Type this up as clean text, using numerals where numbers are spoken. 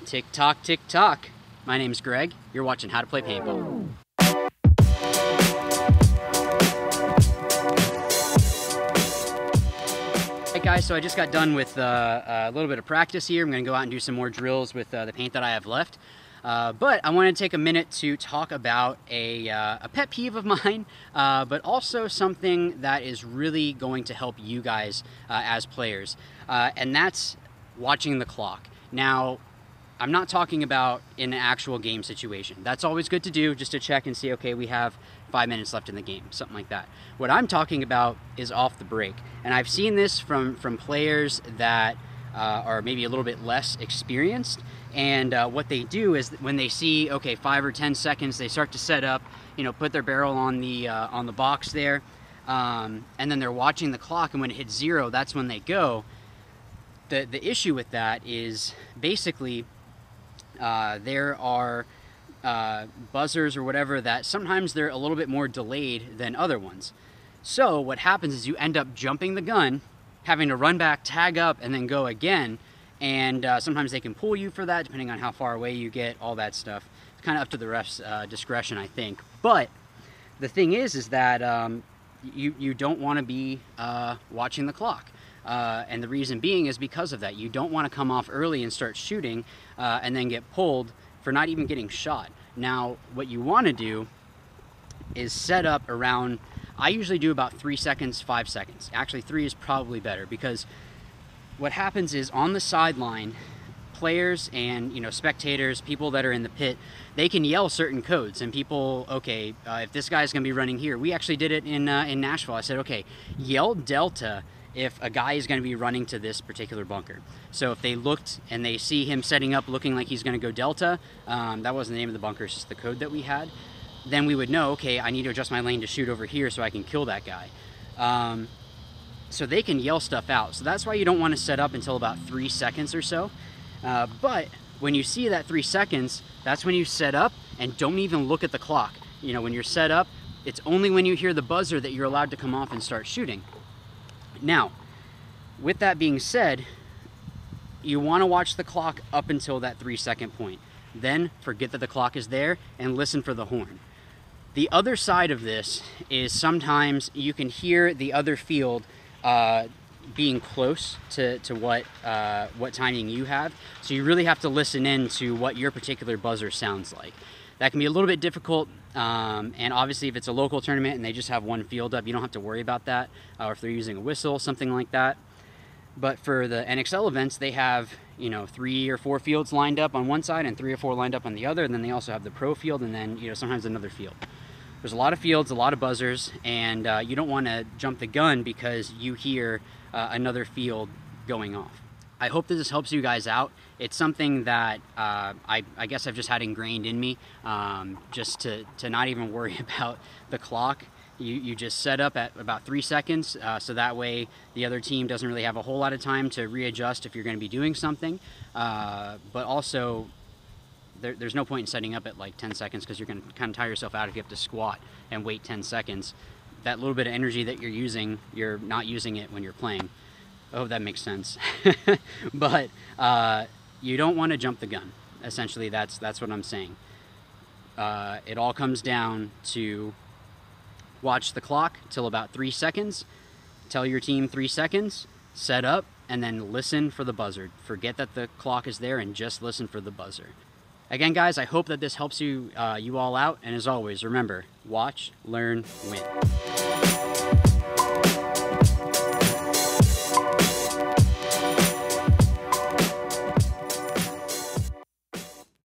Tick tock, tick tock. My name's Greg. You're watching How to Play Paintball. Hey guys, so I just got done with a little bit of practice here. I'm going to go out and do some more drills with the paint that I have left. But I want to take a minute to talk about a pet peeve of mine, but also something that is really going to help you guys as players, and that's watching the clock. Now, I'm not talking about in an actual game situation. That's always good to do, just to check and see, okay, we have 5 minutes left in the game, something like that. What I'm talking about is off the break. And I've seen this from players that are maybe a little bit less experienced. And what they do is when they see, okay, 5 or 10 seconds, they start to set up, put their barrel on the box there. And then they're watching the clock, and when it hits 0, that's when they go. The issue with that is basically there are buzzers or whatever that sometimes they're a little bit more delayed than other ones. So what happens is you end up jumping the gun, having to run back, tag up, and then go again. And sometimes they can pull you for that, depending on how far away you get, all that stuff. It's kind of up to the ref's discretion, I think. But the thing is that you don't want to be watching the clock. And the reason being is because of that. You don't want to come off early and start shooting and then get pulled for not even getting shot. Now, what you want to do is set up around, I usually do about 3 seconds, 5 seconds. Actually, 3 is probably better, because what happens is on the sideline, players and spectators, people that are in the pit, they can yell certain codes, and people, okay, if this guy's going to be running here, we actually did it in Nashville. I said, okay, yell Delta if a guy is going to be running to this particular bunker. So if they looked and they see him setting up looking like he's going to go Delta, that wasn't the name of the bunker, it's just the code that we had, then we would know, okay, I need to adjust my lane to shoot over here so I can kill that guy. So they can yell stuff out. So that's why you don't want to set up until about 3 seconds or so. But when you see that 3 seconds, that's when you set up and don't even look at the clock. When you're set up, it's only when you hear the buzzer that you're allowed to come off and start shooting. Now, with that being said, you want to watch the clock up until that 3 second point. Then forget that the clock is there and listen for the horn. The other side of this is sometimes you can hear the other field being close to what timing you have. So you really have to listen in to what your particular buzzer sounds like. That can be a little bit difficult, and obviously if it's a local tournament and they just have one field up, you don't have to worry about that, or if they're using a whistle, something like that. But for the NXL events, they have 3 or 4 fields lined up on one side and 3 or 4 lined up on the other, and then they also have the pro field, and then sometimes another field. There's a lot of fields, a lot of buzzers, and you don't want to jump the gun because you hear another field going off. I hope that this helps you guys out. It's something that I guess I've just had ingrained in me, just to not even worry about the clock. You just set up at about 3 seconds, so that way the other team doesn't really have a whole lot of time to readjust if you're going to be doing something. But also, there's no point in setting up at like 10 seconds because you're going to kind of tire yourself out if you have to squat and wait 10 seconds. That little bit of energy that you're using, you're not using it when you're playing. I hope that makes sense. But you don't want to jump the gun. Essentially, that's what I'm saying. It all comes down to watch the clock till about 3 seconds. Tell your team 3 seconds, set up, and then listen for the buzzer. Forget that the clock is there and just listen for the buzzer. Again, guys, I hope that this helps you all out. And as always, remember, watch, learn, win.